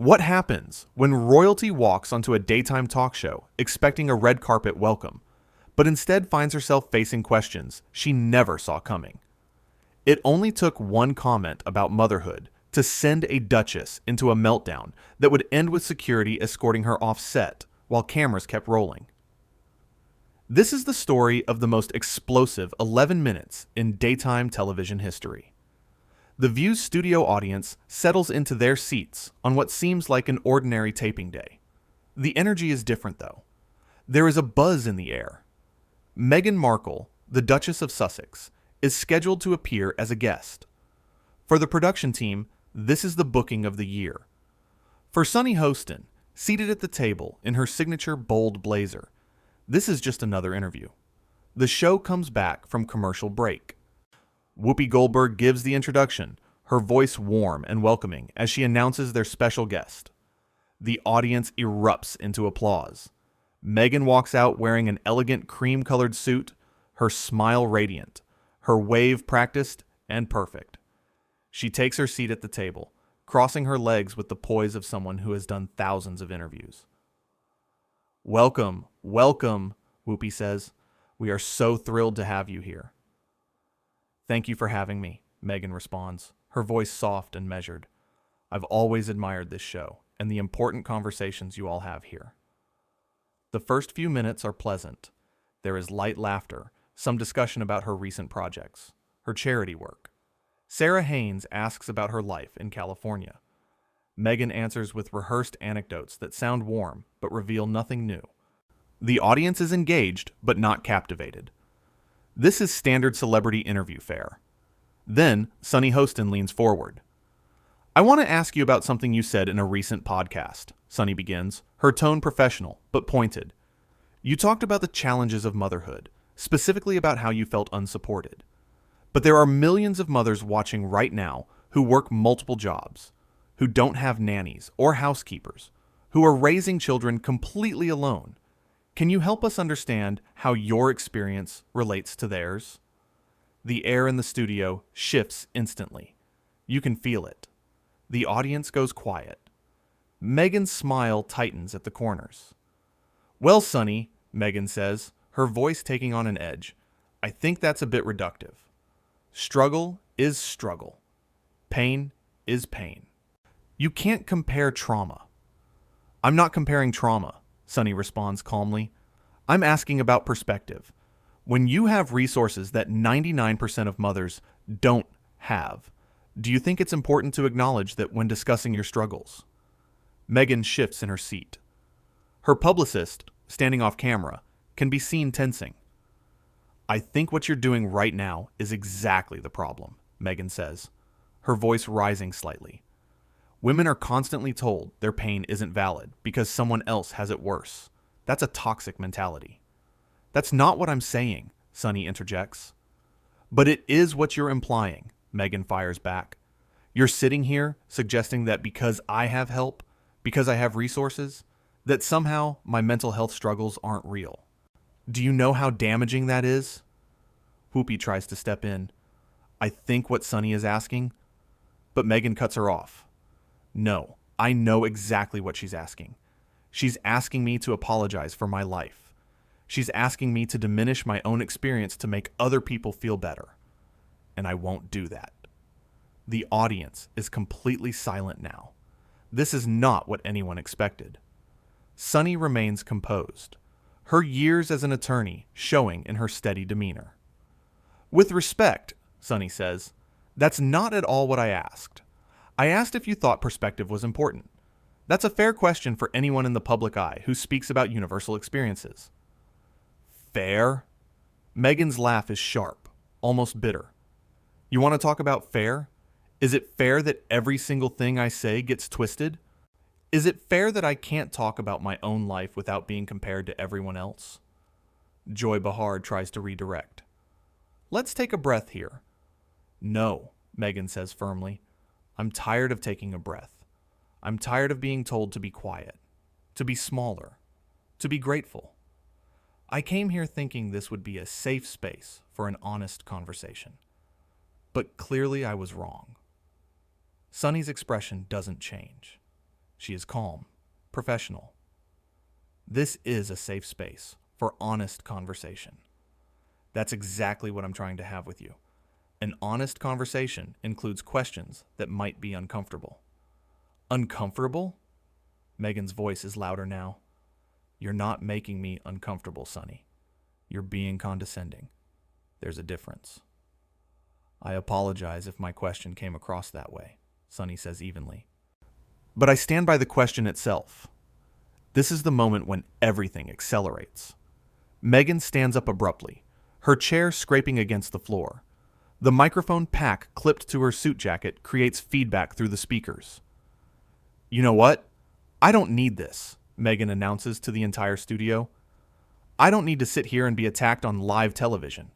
What happens when royalty walks onto a daytime talk show expecting a red carpet welcome, but instead finds herself facing questions she never saw coming? It only took one comment about motherhood to send a duchess into a meltdown that would end with security escorting her off set while cameras kept rolling. This is the story of the most explosive 11 minutes in daytime television history. The View's studio audience settles into their seats on what seems like an ordinary taping day. The energy is different, though. There is a buzz in the air. Meghan Markle, the Duchess of Sussex, is scheduled to appear as a guest. For the production team, this is the booking of the year. For Sunny Hostin, seated at the table in her signature bold blazer, this is just another interview. The show comes back from commercial break. Whoopi Goldberg gives the introduction, her voice warm and welcoming as she announces their special guest. The audience erupts into applause. Meghan walks out wearing an elegant cream-colored suit, her smile radiant, her wave practiced and perfect. She takes her seat at the table, crossing her legs with the poise of someone who has done thousands of interviews. "Welcome, welcome," Whoopi says. "We are so thrilled to have you here." "Thank you for having me," Meghan responds, her voice soft and measured. "I've always admired this show and the important conversations you all have here." The first few minutes are pleasant. There is light laughter, some discussion about her recent projects, her charity work. Sarah Haynes asks about her life in California. Meghan answers with rehearsed anecdotes that sound warm but reveal nothing new. The audience is engaged but not captivated. This is standard celebrity interview fare. Then, Sunny Hostin leans forward. "I want to ask you about something you said in a recent podcast," Sunny begins, her tone professional but pointed. "You talked about the challenges of motherhood, specifically about how you felt unsupported. But there are millions of mothers watching right now who work multiple jobs, who don't have nannies or housekeepers, who are raising children completely alone. Can you help us understand how your experience relates to theirs?" The air in the studio shifts instantly. You can feel it. The audience goes quiet. Meghan's smile tightens at the corners. "Well, Sunny," Meghan says, her voice taking on an edge, "I think that's a bit reductive. Struggle is struggle. Pain is pain. You can't compare trauma." "I'm not comparing trauma," Sunny responds calmly. "I'm asking about perspective. When you have resources that 99% of mothers don't have, do you think it's important to acknowledge that when discussing your struggles?" Meghan shifts in her seat. Her publicist, standing off camera, can be seen tensing. "I think what you're doing right now is exactly the problem," Meghan says, her voice rising slightly. "Women are constantly told their pain isn't valid because someone else has it worse. That's a toxic mentality." "That's not what I'm saying," Sunny interjects. "But it is what you're implying," Meghan fires back. "You're sitting here suggesting that because I have help, because I have resources, that somehow my mental health struggles aren't real. Do you know how damaging that is?" Whoopi tries to step in. "I think what Sunny is asking," but Meghan cuts her off. "No, I know exactly what she's asking. She's asking me to apologize for my life. She's asking me to diminish my own experience to make other people feel better. And I won't do that." The audience is completely silent now. This is not what anyone expected. Sunny remains composed, her years as an attorney showing in her steady demeanor. "With respect," Sunny says, "that's not at all what I asked. I asked if you thought perspective was important. That's a fair question for anyone in the public eye who speaks about universal experiences." "Fair?" Meghan's laugh is sharp, almost bitter. "You want to talk about fair? Is it fair that every single thing I say gets twisted? Is it fair that I can't talk about my own life without being compared to everyone else?" Joy Behar tries to redirect. "Let's take a breath here." "No," Meghan says firmly. "I'm tired of taking a breath. I'm tired of being told to be quiet, to be smaller, to be grateful. I came here thinking this would be a safe space for an honest conversation. But clearly I was wrong." Sunny's expression doesn't change. She is calm, professional. This is a safe space for honest conversation. That's exactly what I'm trying to have with you. An honest conversation includes questions that might be uncomfortable. Uncomfortable? Meghan's voice is louder now. You're not making me uncomfortable, Sonny. You're being condescending. There's a difference. I apologize if my question came across that way, Sonny says evenly. But I stand by the question itself. This is the moment when everything accelerates. Meghan stands up abruptly, her chair scraping against the floor. The microphone pack clipped to her suit jacket creates feedback through the speakers. You know what? I don't need this, Meghan announces to the entire studio. I don't need to sit here and be attacked on live television.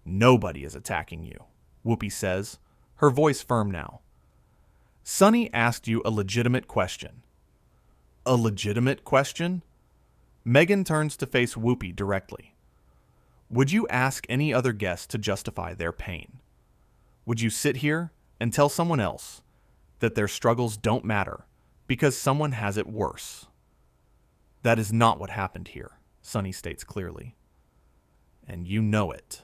Nobody is attacking you, Whoopi says, her voice firm now. Sonny asked you a legitimate question. A legitimate question? Meghan turns to face Whoopi directly. Would you ask any other guest to justify their pain? Would you sit here and tell someone else that their struggles don't matter because someone has it worse? That is not what happened here, Sonny states clearly. And you know it.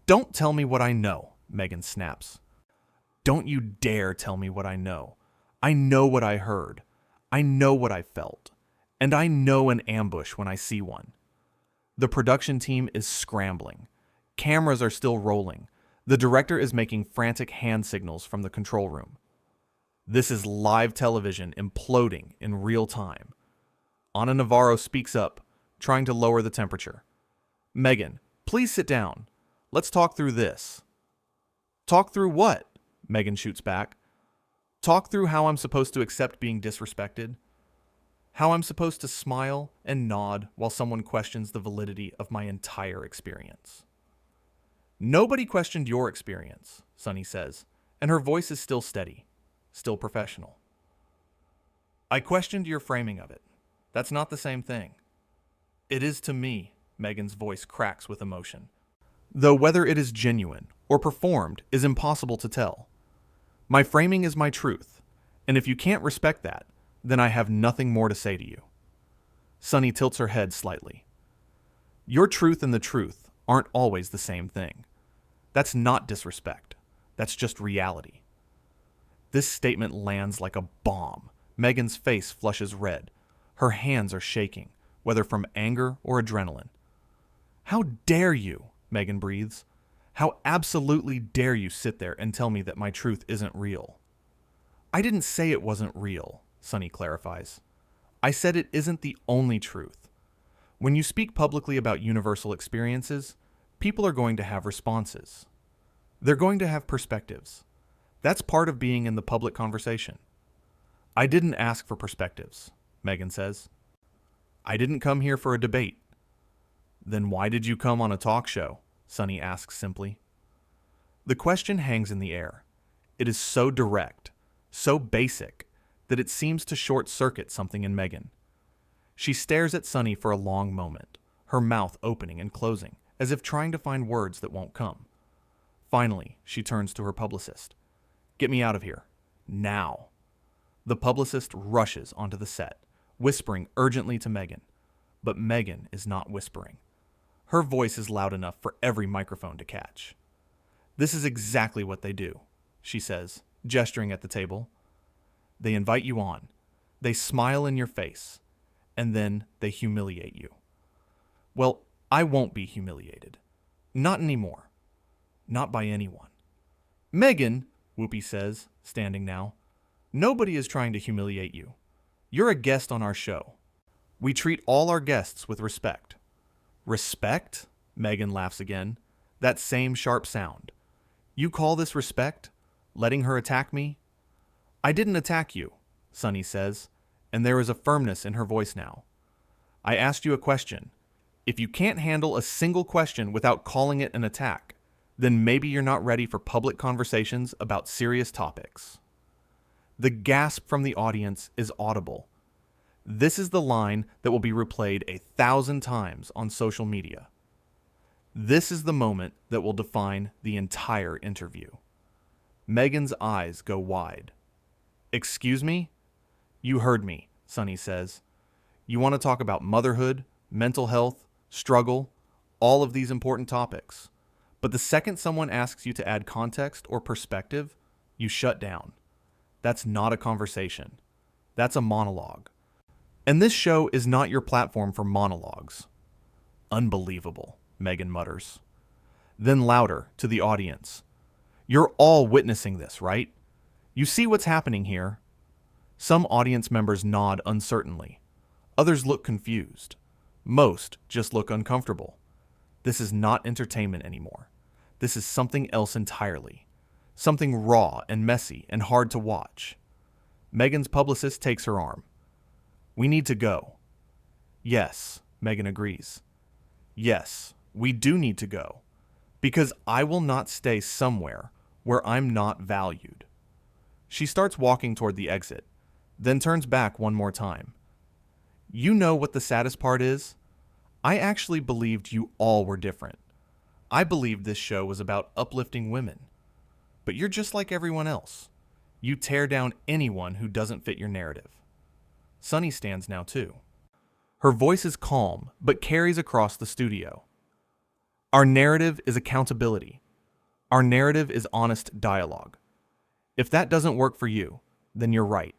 Don't tell me what I know, Meghan snaps. Don't you dare tell me what I know. I know what I heard. I know what I felt. And I know an ambush when I see one. The production team is scrambling. Cameras are still rolling. The director is making frantic hand signals from the control room. This is live television imploding in real time. Ana Navarro speaks up, trying to lower the temperature. Meghan, please sit down. Let's talk through this. Talk through what? Meghan shoots back. Talk through how I'm supposed to accept being disrespected. How I'm supposed to smile and nod while someone questions the validity of my entire experience. Nobody questioned your experience, Sonny says, and her voice is still steady, still professional. I questioned your framing of it. That's not the same thing. It is to me, Meghan's voice cracks with emotion. Though whether it is genuine or performed is impossible to tell. My framing is my truth, and if you can't respect that, then I have nothing more to say to you. Sonny tilts her head slightly. Your truth and the truth aren't always the same thing. That's not disrespect. That's just reality. This statement lands like a bomb. Meghan's face flushes red. Her hands are shaking, whether from anger or adrenaline. How dare you, Meghan breathes. How absolutely dare you sit there and tell me that my truth isn't real? I didn't say it wasn't real, Sonny clarifies. I said it isn't the only truth. When you speak publicly about universal experiences, people are going to have responses. They're going to have perspectives. That's part of being in the public conversation. I didn't ask for perspectives, Meghan says. I didn't come here for a debate. Then why did you come on a talk show? Sonny asks simply. The question hangs in the air. It is so direct, so basic, that it seems to short-circuit something in Meghan. She stares at Sonny for a long moment, her mouth opening and closing, as if trying to find words that won't come. Finally, she turns to her publicist. Get me out of here. Now. The publicist rushes onto the set, whispering urgently to Meghan. But Meghan is not whispering. Her voice is loud enough for every microphone to catch. This is exactly what they do, she says, gesturing at the table. They invite you on. They smile in your face. And then they humiliate you. Well, I won't be humiliated. Not anymore. Not by anyone. Meghan, Whoopi says, standing now, nobody is trying to humiliate you. You're a guest on our show. We treat all our guests with respect. Respect? Meghan laughs again. That same sharp sound. You call this respect? Letting her attack me? I didn't attack you, Sonny says, and there is a firmness in her voice now. I asked you a question. If you can't handle a single question without calling it an attack, then maybe you're not ready for public conversations about serious topics. The gasp from the audience is audible. This is the line that will be replayed 1,000 times on social media. This is the moment that will define the entire interview. Meghan's eyes go wide. Excuse me? You heard me, Sunny says. You want to talk about motherhood, mental health, struggle, all of these important topics. But the second someone asks you to add context or perspective, you shut down. That's not a conversation. That's a monologue. And this show is not your platform for monologues. Unbelievable, Meghan mutters. Then louder to the audience. You're all witnessing this, right? You see what's happening here? Some audience members nod uncertainly. Others look confused. Most just look uncomfortable. This is not entertainment anymore. This is something else entirely. Something raw and messy and hard to watch. Meghan's publicist takes her arm. We need to go. Yes, Meghan agrees. Yes, we do need to go. Because I will not stay somewhere where I'm not valued. She starts walking toward the exit, then turns back one more time. You know what the saddest part is? I actually believed you all were different. I believed this show was about uplifting women. But you're just like everyone else. You tear down anyone who doesn't fit your narrative. Sunny stands now too. Her voice is calm, but carries across the studio. Our narrative is accountability. Our narrative is honest dialogue. If that doesn't work for you, then you're right.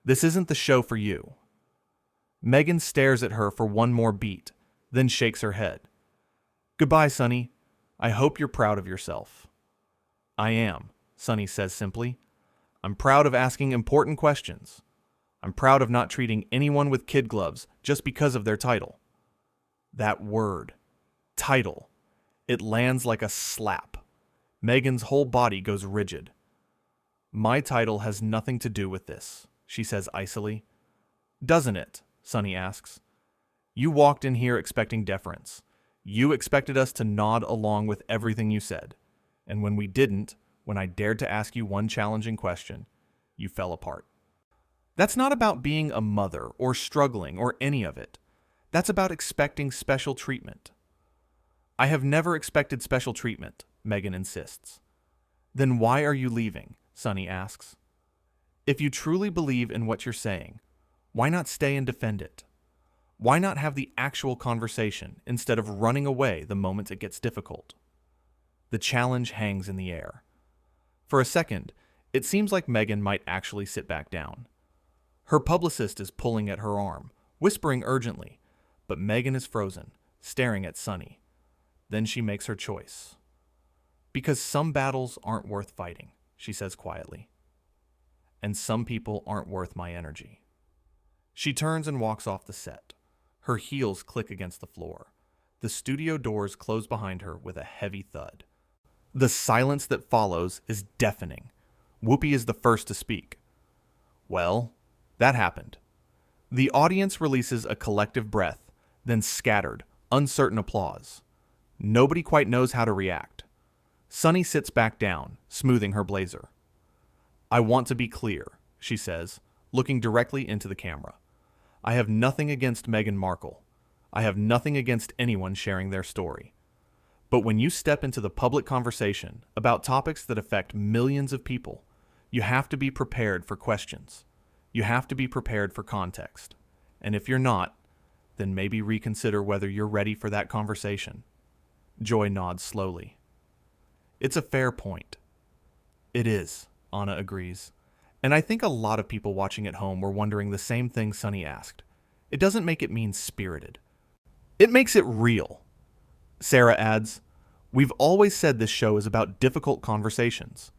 This isn't the show for you. Meghan stares at her for one more beat, then shakes her head. Goodbye, Sunny. I hope you're proud of yourself. I am, Sunny says simply. I'm proud of asking important questions. I'm proud of not treating anyone with kid gloves just because of their title. That word, title, it lands like a slap. Meghan's whole body goes rigid. My title has nothing to do with this, she says icily. Doesn't it? Sunny asks. You walked in here expecting deference. You expected us to nod along with everything you said. And when we didn't, when I dared to ask you one challenging question, you fell apart. That's not about being a mother or struggling or any of it. That's about expecting special treatment. I have never expected special treatment, Meghan insists. Then why are you leaving? Sunny asks. If you truly believe in what you're saying, why not stay and defend it? Why not have the actual conversation instead of running away the moment it gets difficult? The challenge hangs in the air. For a second, it seems like Meghan might actually sit back down. Her publicist is pulling at her arm, whispering urgently, but Meghan is frozen, staring at Sunny. Then she makes her choice. Because some battles aren't worth fighting, she says quietly. And some people aren't worth my energy. She turns and walks off the set. Her heels click against the floor. The studio doors close behind her with a heavy thud. The silence that follows is deafening. Whoopi is the first to speak. Well, that happened. The audience releases a collective breath, then scattered, uncertain applause. Nobody quite knows how to react. Sunny sits back down, smoothing her blazer. I want to be clear, she says, looking directly into the camera. I have nothing against Meghan Markle. I have nothing against anyone sharing their story. But when you step into the public conversation about topics that affect millions of people, you have to be prepared for questions. You have to be prepared for context. And if you're not, then maybe reconsider whether you're ready for that conversation. Joy nods slowly. It's a fair point. It is, Anna agrees. And I think a lot of people watching at home were wondering the same thing Sunny asked. It doesn't make it mean-spirited. It makes it real. Sarah adds, we've always said this show is about difficult conversations.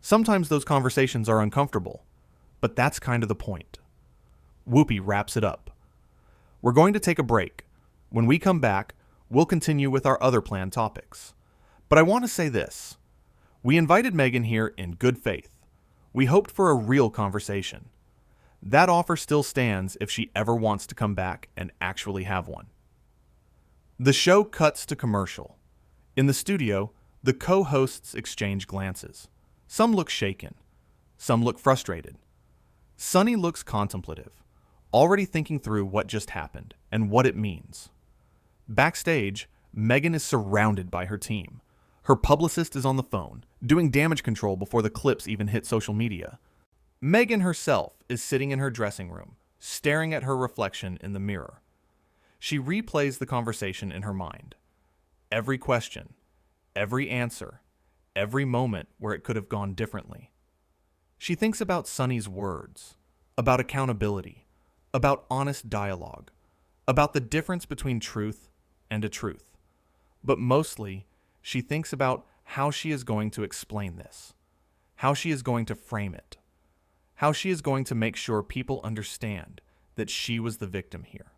Sometimes those conversations are uncomfortable, but that's kind of the point. Whoopi wraps it up. We're going to take a break. When we come back, we'll continue with our other planned topics. But I want to say this. We invited Meghan here in good faith. We hoped for a real conversation. That offer still stands if she ever wants to come back and actually have one. The show cuts to commercial. In the studio, the co-hosts exchange glances. Some look shaken. Some look frustrated. Sunny looks contemplative, already thinking through what just happened and what it means. Backstage, Meghan is surrounded by her team. Her publicist is on the phone, doing damage control before the clips even hit social media. Meghan herself is sitting in her dressing room, staring at her reflection in the mirror. She replays the conversation in her mind. Every question, every answer, every moment where it could have gone differently. She thinks about Sonny's words, about accountability, about honest dialogue, about the difference between truth and a truth. But mostly, she thinks about how she is going to explain this, how she is going to frame it, how she is going to make sure people understand that she was the victim here,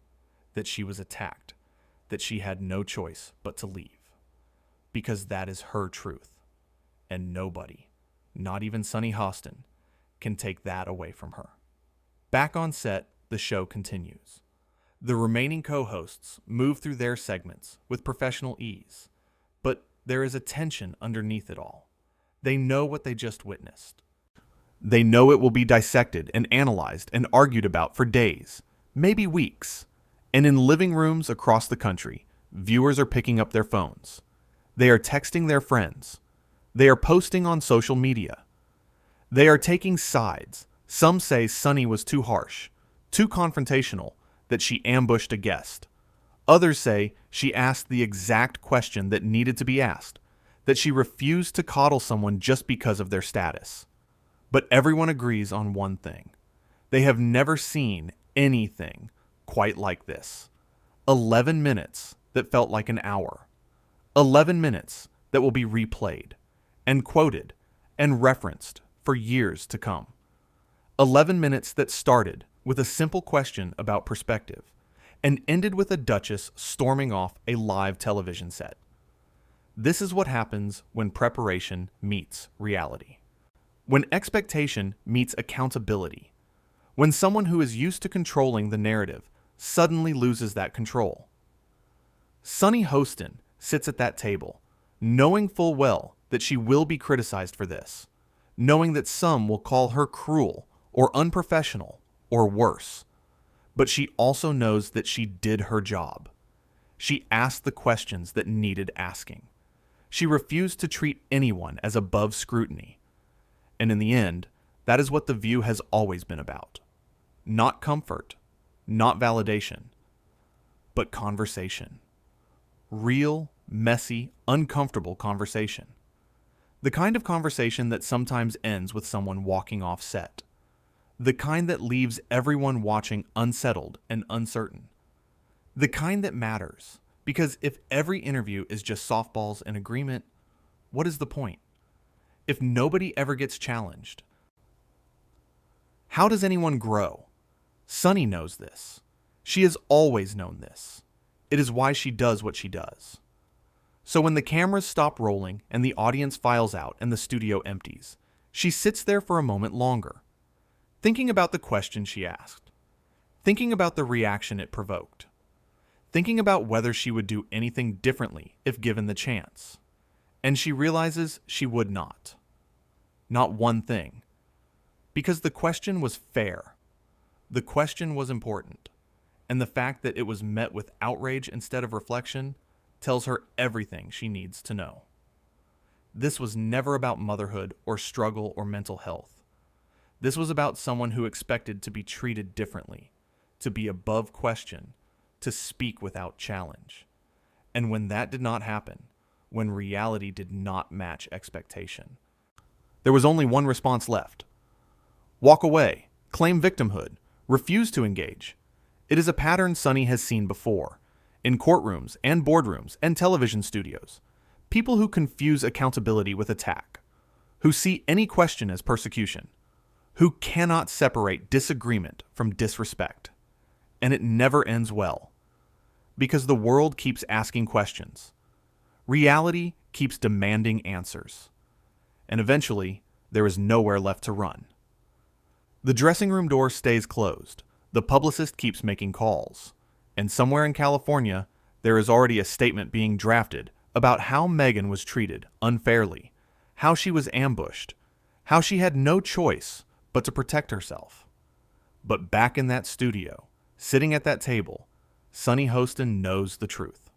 that she was attacked, that she had no choice but to leave. Because that is her truth, and nobody, not even Sonny Hostin, can take that away from her. Back on set, the show continues. The remaining co-hosts move through their segments with professional ease, but there is a tension underneath it all. They know what they just witnessed. They know it will be dissected and analyzed and argued about for days, maybe weeks. And in living rooms across the country, viewers are picking up their phones. They are texting their friends. They are posting on social media. They are taking sides. Some say Sonny was too harsh, too confrontational, that she ambushed a guest. Others say she asked the exact question that needed to be asked, that she refused to coddle someone just because of their status. But everyone agrees on one thing. They have never seen anything quite like this. 11 minutes that felt like an hour. 11 minutes that will be replayed and quoted and referenced for years to come. 11 minutes that started with a simple question about perspective and ended with a duchess storming off a live television set. This is what happens when preparation meets reality. When expectation meets accountability. When someone who is used to controlling the narrative suddenly loses that control. Sonny Hostin sits at that table, knowing full well that she will be criticized for this, knowing that some will call her cruel or unprofessional or worse. But she also knows that she did her job. She asked the questions that needed asking. She refused to treat anyone as above scrutiny. And in the end, that is what The View has always been about. Not comfort, not validation, but conversation. Real, messy, uncomfortable conversation. The kind of conversation that sometimes ends with someone walking off set. The kind that leaves everyone watching unsettled and uncertain. The kind that matters, because if every interview is just softballs and agreement, what is the point? If nobody ever gets challenged, how does anyone grow? Sonny knows this. She has always known this. It is why she does what she does. So when the cameras stop rolling and the audience files out and the studio empties, she sits there for a moment longer, thinking about the question she asked, thinking about the reaction it provoked, thinking about whether she would do anything differently if given the chance. And she realizes she would not. Not one thing. Because the question was fair. The question was important. And the fact that it was met with outrage instead of reflection tells her everything she needs to know. This was never about motherhood or struggle or mental health. This was about someone who expected to be treated differently, to be above question, to speak without challenge. And when that did not happen, when reality did not match expectation, there was only one response left. Walk away, claim victimhood, refuse to engage. It is a pattern Sonny has seen before, in courtrooms and boardrooms and television studios. People who confuse accountability with attack, who see any question as persecution, who cannot separate disagreement from disrespect. And it never ends well, because the world keeps asking questions. Reality keeps demanding answers. And eventually, there is nowhere left to run. The dressing room door stays closed. The publicist keeps making calls. And somewhere in California, there is already a statement being drafted about how Meghan was treated unfairly, how she was ambushed, how she had no choice but to protect herself. But back in that studio, sitting at that table, Sonny Hostin knows the truth.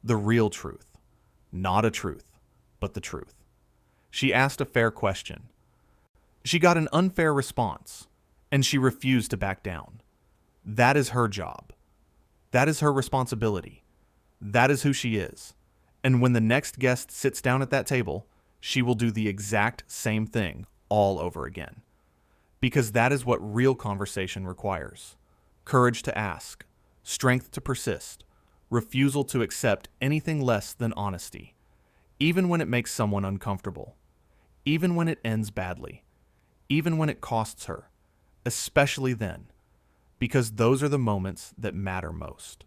The real truth. Not a truth, but the truth. She asked a fair question. She got an unfair response, and she refused to back down. That is her job. That is her responsibility. That is who she is. And when the next guest sits down at that table, she will do the exact same thing all over again. Because that is what real conversation requires. Courage to ask, strength to persist, refusal to accept anything less than honesty, even when it makes someone uncomfortable, even when it ends badly, even when it costs her, especially then, because those are the moments that matter most.